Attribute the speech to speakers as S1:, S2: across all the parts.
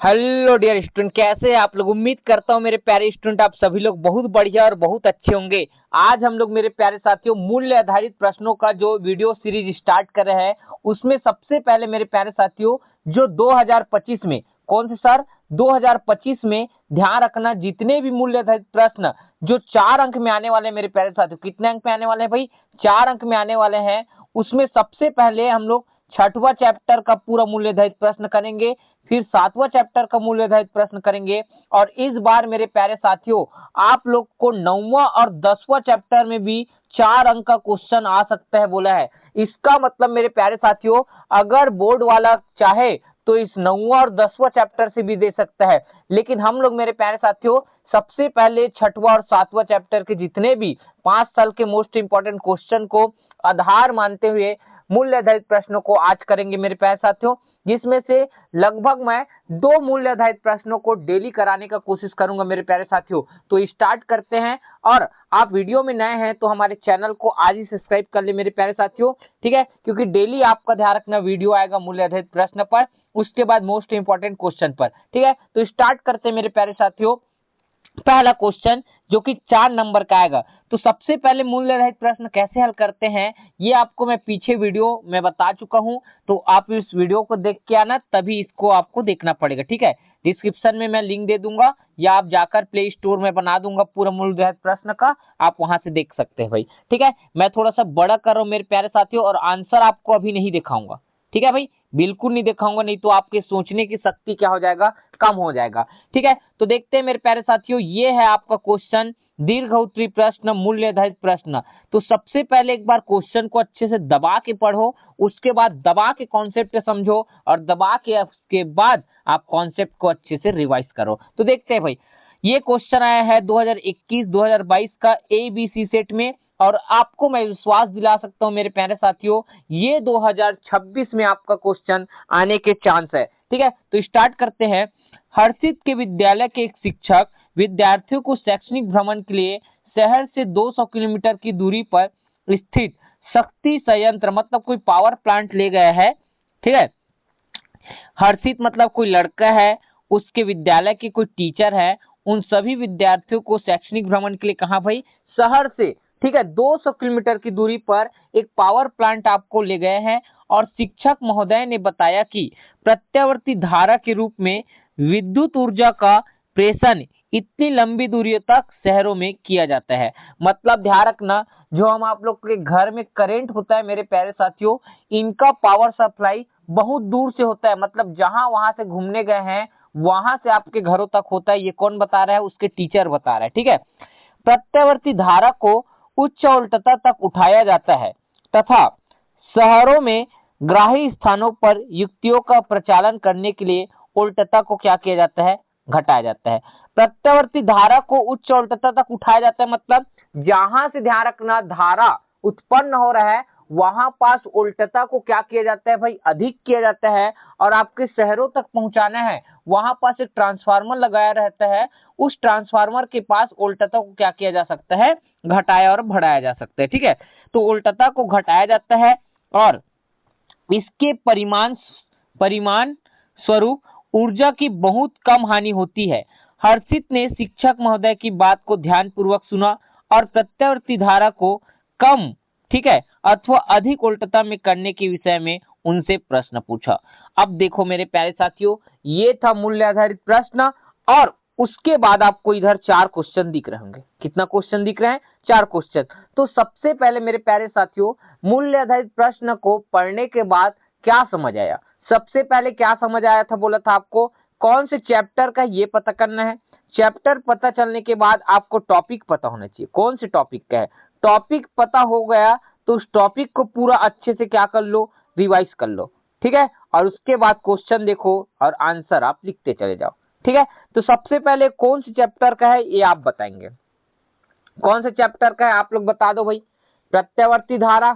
S1: Hello dear student, कैसे हैं आप लोग। उम्मीद करता हूँ मेरे प्यारे स्टूडेंट आप सभी लोग बहुत बढ़िया और बहुत अच्छे होंगे। आज हम लोग मेरे प्यारे साथियों मूल्य आधारित प्रश्नों का जो वीडियो सीरीज स्टार्ट कर रहे हैं, उसमें सबसे पहले मेरे प्यारे साथियों जो 2025 में कौन से सर 2025 में ध्यान रखना, जितने भी मूल्य आधारित प्रश्न जो 4 अंक में आने वाले हैं मेरे प्यारे साथियों, कितने अंक में आने वाले हैं भाई, 4 अंक में आने वाले हैं। उसमें सबसे पहले हम लोग 6वां चैप्टर का पूरा मूल्य आधारित प्रश्न करेंगे, फिर 7वां चैप्टर का मूल्य आधारित प्रश्न करेंगे, और इस बार मेरे प्यारे साथियों आप लोग को 9वां और 10वां चैप्टर में भी 4 अंक का क्वेश्चन आ सकता है बोला है। इसका मतलब मेरे प्यारे साथियों अगर बोर्ड वाला चाहे तो इस 9वां और 10वां चैप्टर से भी दे सकता है, लेकिन हम लोग मेरे प्यारे साथियों सबसे पहले 6वां और 7वां चैप्टर के जितने भी 5 साल के मोस्ट इंपॉर्टेंट क्वेश्चन को आधार मानते हुए मूल्य आधारित प्रश्नों को आज करेंगे मेरे प्यारे साथियों, जिसमें से लगभग मैं 2 मूल्य आधारित प्रश्नों को डेली कराने का कोशिश करूंगा मेरे प्यारे साथियों। तो स्टार्ट करते हैं, और आप वीडियो में नए हैं तो हमारे चैनल को आज ही सब्सक्राइब कर ले मेरे प्यारे साथियों, ठीक है, क्योंकि डेली आपका ध्यान रखना वीडियो आएगा मूल्य आधारित प्रश्न पर, उसके बाद मोस्ट इंपॉर्टेंट क्वेश्चन पर, ठीक है। तो स्टार्ट करते हैं मेरे प्यारे साथियों। पहला क्वेश्चन जो कि 4 नंबर का आएगा, तो सबसे पहले मूल्य रहित प्रश्न कैसे हल करते हैं ये आपको मैं पीछे वीडियो में बता चुका हूं, तो आप इस वीडियो को देख के आना, तभी इसको आपको देखना पड़ेगा, ठीक है। डिस्क्रिप्शन में मैं लिंक दे दूंगा, या आप जाकर प्ले स्टोर में बना दूंगा पूरा मूल्य रहित प्रश्न का, आप वहां से देख सकते हैं भाई, ठीक है। मैं थोड़ा सा बड़ा कर रहा हूं मेरे प्यारे साथियों, और आंसर आपको अभी नहीं दिखाऊंगा, ठीक है भाई, बिल्कुल नहीं दिखाऊंगा, नहीं तो आपके सोचने की शक्ति क्या हो जाएगा, कम हो जाएगा, ठीक है। तो देखते हैं मेरे प्यारे साथियों, ये है आपका क्वेश्चन दीर्घ उत्तरीय प्रश्न मूल्य आधारित प्रश्न। तो सबसे पहले एक बार क्वेश्चन को अच्छे से दबा के पढ़ो, उसके बाद दबा के कॉन्सेप्ट समझो, और दबा के उसके बाद आप कॉन्सेप्ट को अच्छे से रिवाइज करो। तो देखते हैं भाई, ये क्वेश्चन आया है 2021-2022 का ABC सेट में, और आपको मैं विश्वास दिला सकता हूं मेरे प्यारे साथियों ये 2026 में आपका क्वेश्चन आने के चांस है, ठीक है। तो स्टार्ट करते हैं। हर्षित के विद्यालय के एक शिक्षक विद्यार्थियों को शैक्षणिक भ्रमण के लिए शहर से 200 किलोमीटर की दूरी पर स्थित शक्ति संयंत्र मतलब कोई पावर प्लांट ले गया है, ठीक है। हर्षित मतलब कोई लड़का है, उसके विद्यालय के कोई टीचर है, उन सभी विद्यार्थियों को शैक्षणिक भ्रमण के लिए कहा भाई, शहर से, ठीक है, 200 किलोमीटर की दूरी पर एक पावर प्लांट आपको ले गए हैं, और शिक्षक महोदय ने बताया कि प्रत्यावर्ती धारा के रूप में विद्युत ऊर्जा का प्रेषण इतनी लंबी दूरी तक शहरों में किया जाता है। मतलब ध्यान रखना, जो हम आप लोग के घर में करंट होता है मेरे प्यारे साथियों, इनका पावर सप्लाई बहुत दूर से होता है, मतलब जहां वहां से घूमने गए हैं वहां से आपके घरों तक होता है। ये कौन बता रहा है, उसके टीचर बता रहा है, ठीक है। प्रत्यावर्ती धारा को उच्च उल्टता तक उठाया जाता है, तथा शहरों में ग्राही स्थानों पर युक्तियों का प्रचालन करने के लिए उल्टता को क्या किया जाता है, घटाया जाता है। प्रत्यावर्ती धारा को उच्च उल्टता तक उठाया जाता है, मतलब जहां से ध्यान रखना धारा उत्पन्न हो रहा है वहां पास उल्टता को क्या किया जाता है भाई, अधिक किया जाता है, और आपके शहरों तक पहुंचाना है वहां पास एक ट्रांसफार्मर लगाया रहता है, उस ट्रांसफार्मर के पास उल्टता को क्या किया जा सकता है, घटाया और बढ़ाया जा सकता है, ठीक है। तो उल्टता को घटाया जाता है, और इसके परिमाण स्वरूप ऊर्जा की बहुत कम हानि होती है। हर्षित ने शिक्षक महोदय की बात को ध्यानपूर्वक सुना और प्रत्यावर्ती धारा को कम, ठीक है, अथवा अधिक उल्टता में करने के विषय में उनसे प्रश्न पूछा। अब देखो मेरे प्यारे साथियों, ये था मूल्य आधारित प्रश्न, और उसके बाद आपको इधर 4 क्वेश्चन दिख रहे होंगे। कितना क्वेश्चन दिख रहे हैं, 4 क्वेश्चन। तो सबसे पहले मेरे प्यारे साथियों मूल्य आधारित प्रश्न को पढ़ने के बाद क्या समझ आया, सबसे पहले क्या समझ आया था, बोला था आपको कौन से चैप्टर का ये पता करना है। चैप्टर पता चलने के बाद आपको टॉपिक पता होना चाहिए, कौन से टॉपिक का है। टॉपिक पता हो गया तो उस टॉपिक को पूरा अच्छे से क्या कर लो, रिवाइज कर लो, ठीक है, और उसके बाद क्वेश्चन देखो और आंसर आप लिखते चले जाओ, ठीक है। तो सबसे पहले कौन से चैप्टर का है ये आप बताएंगे, कौन से चैप्टर का है आप लोग बता दो भाई। प्रत्यावर्ती धारा,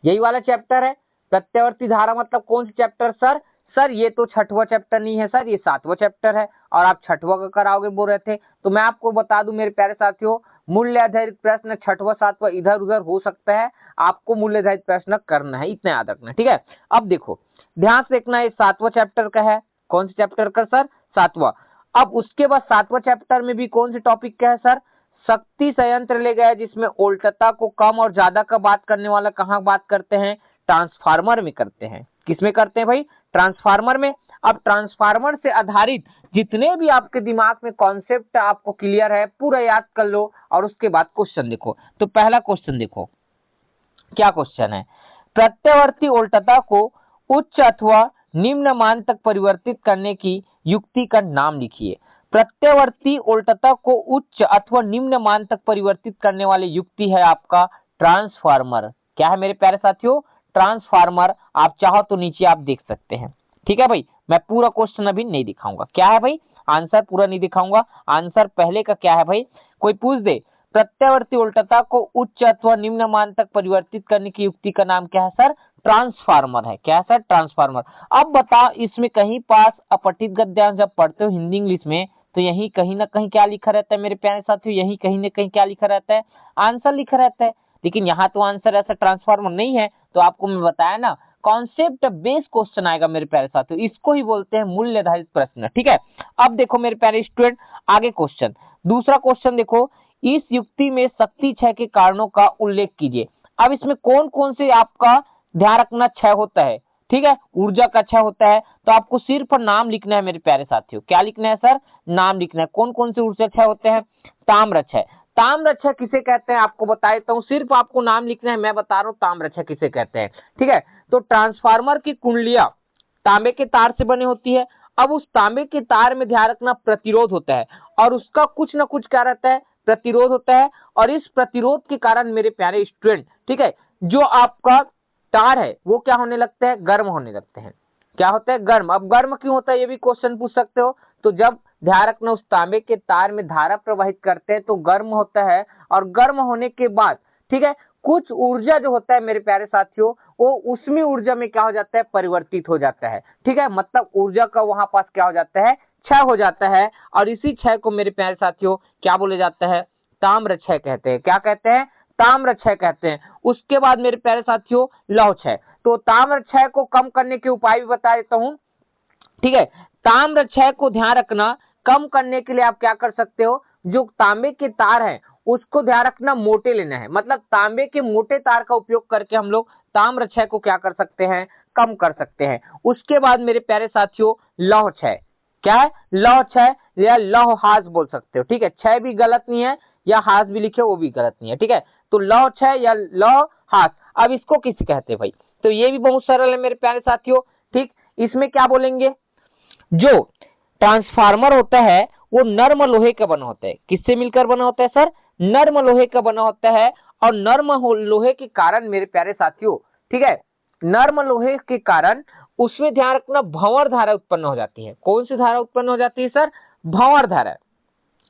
S1: यही वाला चैप्टर है। प्रत्यावर्ती धारा मतलब कौन सा चैप्टर सर, सर ये तो 6वां चैप्टर नहीं है सर, ये 7वां चैप्टर है, और आप 6वां का कराओगे बोल रहे थे। तो मैं आपको बता दूं मेरे प्यारे साथियों, मूल्य आधारित प्रश्न 6वां 7वां इधर उधर हो सकता है, आपको मूल्य आधारित प्रश्न करना है, इतना याद रखना, ठीक है। अब देखो ध्यान से देखना, ये 7वां चैप्टर का है, कौन से चैप्टर का सर? 7वां। अब उसके बाद 7वां चैप्टर में भी कौन से टॉपिक का है सर? शक्ति संयंत्र ले गया, जिसमें वोल्टता को कम और ज्यादा का बात करने वाला कहाँ बात करते हैं? ट्रांसफार्मर में करते हैं। किसमें करते हैं भाई? ट्रांसफार्मर में। अब ट्रांसफार्मर से आधारित जितने भी आपके दिमाग में कॉन्सेप्ट आपको क्लियर है पूरा याद कर लो और उसके बाद क्वेश्चन देखो। तो पहला क्वेश्चन देखो, क्या क्वेश्चन है? प्रत्यावर्ती वोल्टता को उच्च अथवा निम्न मान तक परिवर्तित करने की युक्ति का नाम लिखिए। प्रत्यावर्ती वोल्टता को उच्च अथवा निम्न मान तक परिवर्तित करने वाली युक्ति है आपका ट्रांसफार्मर। क्या है मेरे प्यारे साथियों? ट्रांसफार्मर। आप चाहो तो नीचे आप देख सकते हैं। ठीक है भाई, मैं पूरा क्वेश्चन अभी नहीं दिखाऊंगा। क्या है भाई? आंसर पूरा नहीं दिखाऊंगा। आंसर पहले का क्या है भाई? कोई पूछ दे, प्रत्यावर्ती वोल्टता को उच्च अथवा निम्न मान तक परिवर्तित करने की युक्ति का नाम क्या है सर? ट्रांसफार्मर है। क्या है सर? ट्रांसफार्मर। अब बताओ, इसमें कहीं पास अपठित गद्यांश जब पढ़ते हो हिंदी इंग्लिश में, तो यही कहीं ना कहीं क्या लिखा रहता है मेरे प्यारे साथियों? यही कहीं ना कहीं क्या लिखा रहता है? आंसर लिखा रहता है। लेकिन यहाँ तो आंसर ऐसा ट्रांसफार्मर नहीं है। तो आपको मैं बताया ना, कॉन्सेप्ट बेस्ड क्वेश्चन आएगा मेरे प्यारे साथियों, इसको ही बोलते हैं मूल्य आधारित प्रश्न। ठीक है, अब देखो मेरे प्यारे स्टूडेंट, आगे क्वेश्चन, दूसरा क्वेश्चन देखो, इस युक्ति में शक्ति क्षय के कारणों का उल्लेख कीजिए। अब इसमें कौन कौन से आपका ध्यान रखना क्षय होता है? ठीक है, ऊर्जा का क्षय होता है। तो आपको सिर्फ नाम लिखना है मेरे प्यारे साथियों। क्या लिखना है सर? नाम लिखना है। कौन कौन से ऊर्जा क्षय होते हैं? ताम्र क्षय। ताम्र क्षय किसे कहते हैं आपको बता देता हूँ, सिर्फ आपको नाम लिखना है। मैं बता रहा हूँ ताम्र क्षय किसे कहते हैं। ठीक है, तो ट्रांसफार्मर की कुंडलियां तांबे के तार से बनी होती है। अब उस तांबे के तार में ध्यान रखना प्रतिरोध होता है, और उसका कुछ ना कुछ क्या रहता है? प्रतिरोध होता है। और इस प्रतिरोध के कारण मेरे प्यारे स्टूडेंट, ठीक है, जो आपका तार है वो क्या होने लगते हैं? गर्म होने लगते हैं। क्या होता है? गर्म। अब गर्म क्यों होता है ये भी क्वेश्चन पूछ सकते हो। तो जब ध्यान रखना, उस तांबे के तार में धारा प्रवाहित करते हैं तो गर्म होता है, और गर्म होने के बाद, ठीक है, कुछ ऊर्जा जो होता है मेरे प्यारे साथियों, वो उसमें ऊर्जा में क्या हो जाता है? परिवर्तित हो जाता है। ठीक है, मतलब ऊर्जा का वहां पास क्या हो जाता है? क्षय हो जाता है। और इसी क्षय को मेरे प्यारे साथियों क्या बोले जाता है? ताम्र क्षय कहते हैं। क्या कहते हैं? ताम्र क्षय कहते हैं। उसके बाद मेरे प्यारे साथियों लौह क्षय। तो ताम्र क्षय को कम करने के उपाय भी बता देता हूं। ठीक है, ताम्र क्षय को ध्यान रखना, कम करने के लिए आप क्या कर सकते हो? जो तांबे के तार हैं उसको ध्यान रखना मोटे लेना है। मतलब तांबे के मोटे तार का उपयोग करके हम लोग ताम्र क्षय को क्या कर सकते हैं? कम कर सकते हैं। उसके बाद मेरे प्यारे साथियों लौह क्षय। क्या है? लौह क्षय या लौह ह्रास बोल सकते हो। ठीक है, क्षय भी गलत नहीं है, या ह्रास भी लिखे वो भी गलत नहीं है। ठीक है, तो लौह क्षय या लौह ह्रास। अब इसको किसे कहते हैं भाई? तो ये भी बहुत सरल है मेरे प्यारे साथियों। ठीक, इसमें क्या बोलेंगे? जो ट्रांसफार्मर होता है वो नर्म लोहे का बना होता है। किससे मिलकर बना होता है सर? नर्म लोहे का बना होता है। और नर्म लोहे के कारण मेरे प्यारे साथियों, ठीक है, नर्म लोहे के कारण उसमें ध्यान रखना भंवर धारा उत्पन्न हो जाती है। कौन सी धारा उत्पन्न हो जाती है सर? भंवर धारा।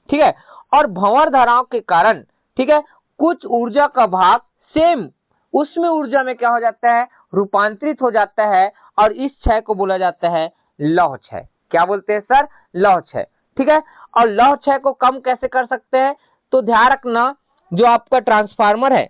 S1: ठीक है, और भंवर धाराओं के कारण, ठीक है, कुछ ऊर्जा का भाग सेम उसमें ऊर्जा में क्या हो जाता है? रूपांतरित हो जाता है। और इस क्षय को बोला जाता है लौह क्षय। क्या बोलते हैं सर? लौह क्षय। ठीक है, और लौह क्षय को कम कैसे कर सकते हैं? तो ध्यान रखना, जो आपका ट्रांसफार्मर है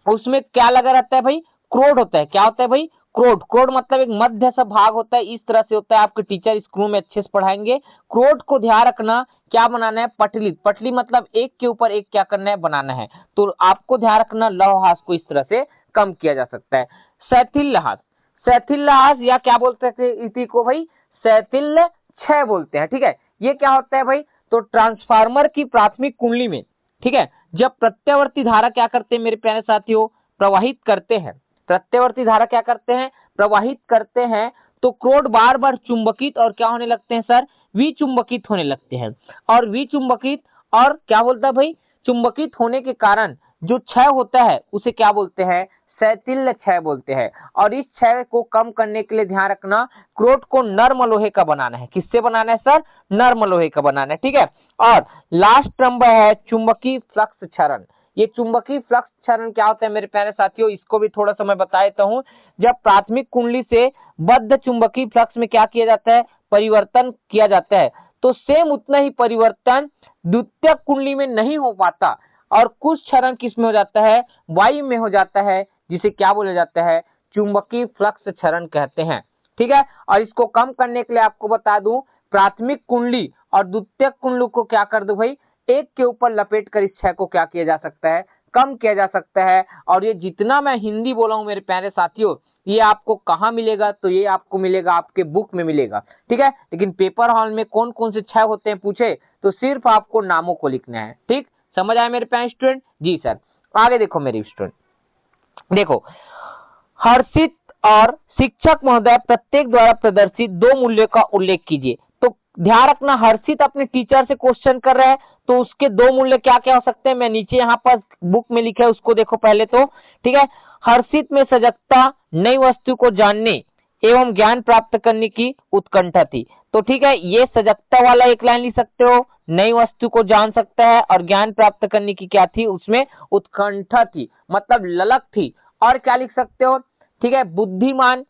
S1: उसमें क्या लगा रहता है भाई? क्रोड होता है। क्या होता है भाई? क्रोड। क्रोड मतलब एक मध्य सा भाग होता है, इस तरह से होता है। आपके टीचर स्कूल में अच्छे से पढ़ाएंगे। क्रोड को ध्यान रखना क्या बनाना है? पटली। पटली मतलब एक के ऊपर एक क्या करना है? बनाना है। तो आपको ध्यान रखना लौह ह्रास को इस तरह से कम किया जा सकता है। शैथिल्य ह्रास। शैथिल्य ह्रास या क्या बोलते हैं इसी को भाई? शैथिल्य क्षय बोलते हैं। ठीक है, ये क्या होता है भाई? तो ट्रांसफार्मर की प्राथमिक कुंडली में, ठीक है, जब प्रत्यावर्ती धारा क्या करते हैं मेरे प्यारे साथियों? प्रवाहित करते हैं। प्रत्यावर्ती धारा क्या करते हैं? प्रवाहित करते हैं। तो क्रोड बार बार चुंबकित और क्या होने लगते हैं सर? विचुंबकित होने लगते हैं। और विचुंबकित और क्या बोलता है भाई? चुंबकित होने के कारण जो क्षय होता है उसे क्या बोलते हैं? शैथिल्य क्षय बोलते हैं। और इस क्षय को कम करने के लिए ध्यान रखना, क्रोड को नर्म लोहे का बनाना है। किससे बनाना है सर? नर्म लोहे का बनाना है। ठीक है, और लास्ट नंबर है चुंबकीय फ्लक्स क्षरण। ये चुंबकीय फ्लक्स क्षरण क्या होता है मेरे प्यारे साथियों? इसको भी थोड़ा सा मैं बता देता हूं। जब प्राथमिक कुंडली से बद्ध चुंबकीय फ्लक्स में क्या किया जाता है? परिवर्तन किया जाता है। तो सेम उतना ही परिवर्तन द्वितीयक कुंडली में नहीं हो पाता, और कुछ क्षरण किसमें हो जाता है? वायु में हो जाता है, जिसे क्या बोला जाता है? चुंबकीय फ्लक्स क्षरण कहते हैं। ठीक है। और इसको कम करने के लिए आपको बता दूं, प्राथमिक कुंडली और द्वितीयक कुंडली को क्या कर दो भाई, एक के ऊपर लपेट कर इस क्षय को क्या किया जा सकता है, कम किया जा सकता है। और ये जितना मैं हिंदी बोला हूं मेरे प्यारे साथियों, ये आपको कहाँ मिलेगा, तो ये आपको मिलेगा आपके बुक में मिलेगा, ठीक है। लेकिन पेपर हॉल में कौन कौन से क्षय होते हैं पूछे तो सिर्फ आपको नामों को लिखना है, ठीक। समझ आया मेरे प्यारे स्टूडेंट? जी सर। आगे देखो मेरे स्टूडेंट, देखो हर्षित और शिक्षक महोदय प्रत्येक द्वारा प्रदर्शित दो मूल्यों का उल्लेख कीजिए। तो ध्यान रखना, हर्षित अपने टीचर से क्वेश्चन कर रहे हैं, तो उसके दो मूल्य क्या क्या हो सकते हैं, मैं नीचे यहाँ पर बुक में लिखा है उसको देखो पहले तो, ठीक है। हर्षित में सजगता, नई वस्तु को जानने एवं ज्ञान प्राप्त करने की उत्कंठा थी। तो ठीक है, ये सजगता वाला एक लाइन लिख सकते हो, नई वस्तु को जान सकता है और ज्ञान प्राप्त करने की क्या थी, उसमें उत्कंठा थी, मतलब ललक थी। और क्या लिख सकते हो, ठीक है, बुद्धिमान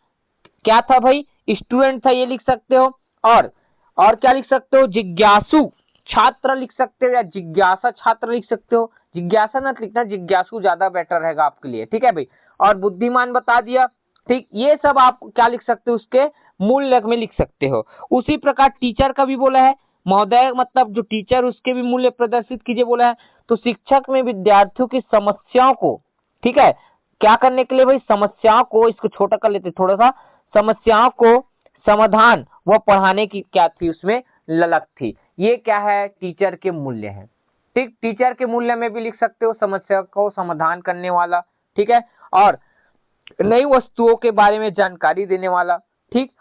S1: क्या था भाई, स्टूडेंट था, ये लिख सकते हो। और क्या लिख सकते हो, जिज्ञासु छात्र लिख सकते हो, या जिज्ञासा छात्र लिख सकते हो। जिज्ञासा मत लिखना, जिज्ञासु ज्यादा बेटर रहेगा आपके लिए, ठीक है भाई। और बुद्धिमान बता दिया, ठीक। ये सब आप क्या लिख सकते हो, उसके मूल्य में लिख सकते हो। उसी प्रकार टीचर का भी बोला है, महोदय मतलब जो टीचर, उसके भी मूल्य प्रदर्शित कीजिए बोला है। तो शिक्षक में विद्यार्थियों की समस्याओं को, ठीक है, क्या करने के लिए भाई, समस्याओं को, इसको छोटा कर लेते थोड़ा सा, समस्याओं को समाधान व पढ़ाने की क्या थी, उसमें ललक थी। ये क्या है, टीचर के मूल्य है, ठीक। टीचर के मूल्य में भी लिख सकते हो समस्या को समाधान करने वाला, ठीक है। और नई वस्तुओं के बारे में जानकारी देने वाला, ठीक,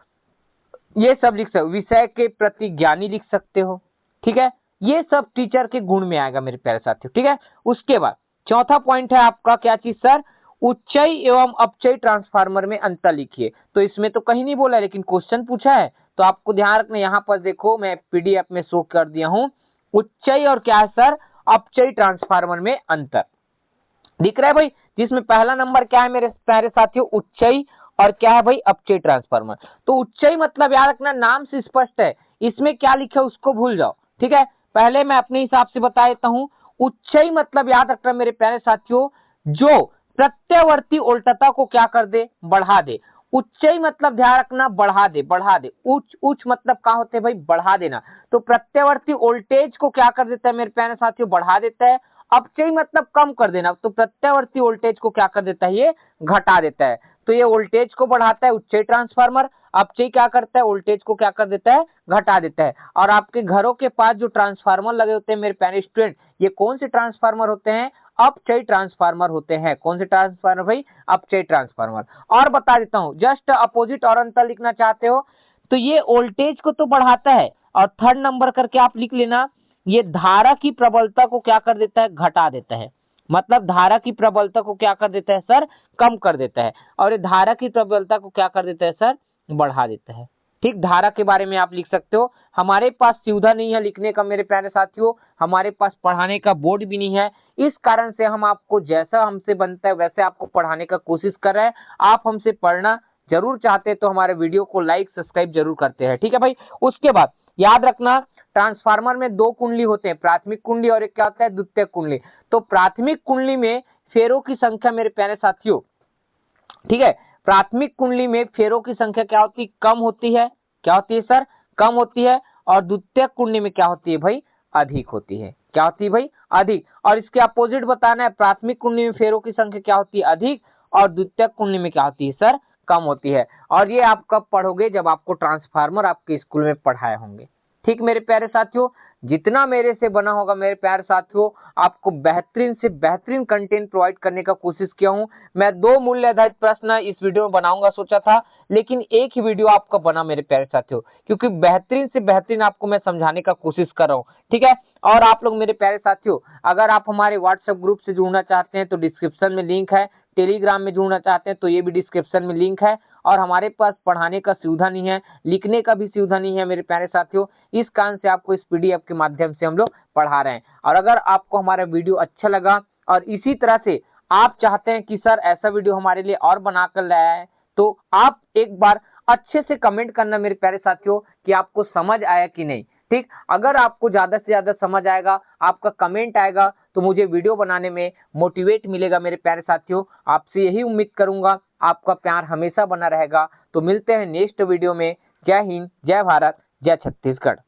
S1: ये सब लिख सकते हो। विषय के प्रति ज्ञानी लिख सकते हो, ठीक है। ये सब टीचर के गुण में आएगा मेरे प्यारे साथियों, ठीक है। उसके बाद चौथा पॉइंट है आपका क्या चीज सर, उच्चई एवं अपचयी ट्रांसफार्मर में अंतर लिखिए। तो इसमें तो कहीं नहीं बोला, लेकिन क्वेश्चन पूछा है, तो आपको ध्यान रखना। यहाँ पर देखो मैं पीडीएफ में शो कर दिया हूँ, उच्चई और क्या है सर, अपचयी ट्रांसफार्मर में अंतर दिख रहा है भाई। जिसमें पहला नंबर क्या है मेरे प्यारे साथियों, उच्चई, और क्या है भाई, अपचयी ट्रांसफार्मर। तो उच्चई मतलब याद रखना, नाम से स्पष्ट है, इसमें क्या लिखा है उसको भूल जाओ, ठीक है। पहले मैं अपने हिसाब से बता देता हूं। उच्चई मतलब याद रखना मेरे प्यारे साथियों, जो प्रत्यवर्ती उल्टता को क्या कर दे, बढ़ा दे। उच्चई मतलब ध्यान रखना, बढ़ा दे, बढ़ा दे। उच्च उच्च मतलब क्या होते हैं भाई, बढ़ा देना। तो प्रत्यवर्ती वोल्टेज को क्या कर देता है मेरे प्यारे साथियों, बढ़ा देता है। अपचयी मतलब कम कर देना, तो प्रत्यावर्ती वोल्टेज को क्या कर देता है, ये घटा देता है। तो ये वोल्टेज को बढ़ाता है उच्चयी ट्रांसफार्मर, अपचयी क्या करता है, वोल्टेज को क्या कर देता है, घटा देता है। और आपके घरों के पास जो ट्रांसफार्मर लगे होते हैं मेरे प्यारे स्टूडेंट, ये कौन से ट्रांसफार्मर होते हैं, अपचयी ट्रांसफार्मर होते हैं। कौन से ट्रांसफार्मर भाई, अपचयी ट्रांसफार्मर। और बता देता हूं, जस्ट अपोजिट और अंतर लिखना चाहते हो तो ये वोल्टेज को तो बढ़ाता है, और थर्ड नंबर करके आप लिख लेना, ये धारा की प्रबलता को क्या कर देता है, घटा देता है। मतलब धारा की प्रबलता को क्या कर देता है सर, कम कर देता है। और ये धारा की प्रबलता को क्या कर देता है सर, बढ़ा देता है, ठीक। धारा के बारे में आप लिख सकते हो। हमारे पास सुविधा नहीं है लिखने का मेरे प्यारे साथियों, हमारे पास पढ़ाने का बोर्ड भी नहीं है, इस कारण से हम आपको जैसा हमसे बनता है वैसे आपको पढ़ाने का कोशिश कर रहे हैं। आप हमसे पढ़ना जरूर चाहते हैं तो हमारे वीडियो को लाइक सब्सक्राइब जरूर करते हैं, ठीक है भाई। उसके बाद याद रखना, ट्रांसफार्मर में दो कुंडली होते हैं, प्राथमिक कुंडली और एक क्या होता है, द्वितीयक कुंडली। तो प्राथमिक कुंडली में फेरों की संख्या मेरे प्यारे साथियों, ठीक है, प्राथमिक कुंडली में फेरों की संख्या क्या होती है, कम होती है। क्या होती है सर, कम होती है। और द्वितीयक कुंडली में क्या होती है भाई, अधिक होती है। क्या होती है भाई, अधिक। और इसके अपोजिट बताना है, प्राथमिक कुंडली में फेरों की संख्या क्या होती है, अधिक, और द्वितीयक कुंडली में क्या होती है सर, कम होती है। और ये आप कब पढ़ोगे, जब आपको ट्रांसफार्मर आपके स्कूल में पढ़ाए होंगे, ठीक मेरे प्यारे साथियों। जितना मेरे से बना होगा मेरे प्यारे साथियों, आपको बेहतरीन से बेहतरीन कंटेंट प्रोवाइड करने का कोशिश किया हूं। मैं 2 मूल्य आधारित प्रश्न इस वीडियो में बनाऊंगा सोचा था, लेकिन एक ही वीडियो आपका बना मेरे प्यारे साथियों, क्योंकि बेहतरीन से बेहतरीन आपको मैं समझाने का कोशिश कर रहा हूं, ठीक है। और आप लोग मेरे प्यारे साथियों, अगर आप हमारे व्हाट्सएप ग्रुप से जुड़ना चाहते हैं तो डिस्क्रिप्शन में लिंक है, टेलीग्राम में जुड़ना चाहते हैं तो ये भी डिस्क्रिप्शन में लिंक है। और हमारे पास पढ़ाने का सुविधा नहीं है, लिखने का भी सुविधा नहीं है मेरे प्यारे साथियों, इस कारण से आपको इस पीडीएफ के माध्यम से हम लोग पढ़ा रहे हैं। और अगर आपको हमारा वीडियो अच्छा लगा और इसी तरह से आप चाहते हैं कि सर ऐसा वीडियो हमारे लिए और बनाकर लाया है, तो आप एक बार अच्छे से कमेंट करना मेरे प्यारे साथियों कि आपको समझ आया कि नहीं, ठीक। अगर आपको ज्यादा से ज्यादा समझ आएगा, आपका कमेंट आएगा, तो मुझे वीडियो बनाने में मोटिवेट मिलेगा मेरे प्यारे साथियों। आपसे यही उम्मीद करूंगा, आपका प्यार हमेशा बना रहेगा। तो मिलते हैं नेक्स्ट वीडियो में। जय हिंद, जय भारत, जय छत्तीसगढ़।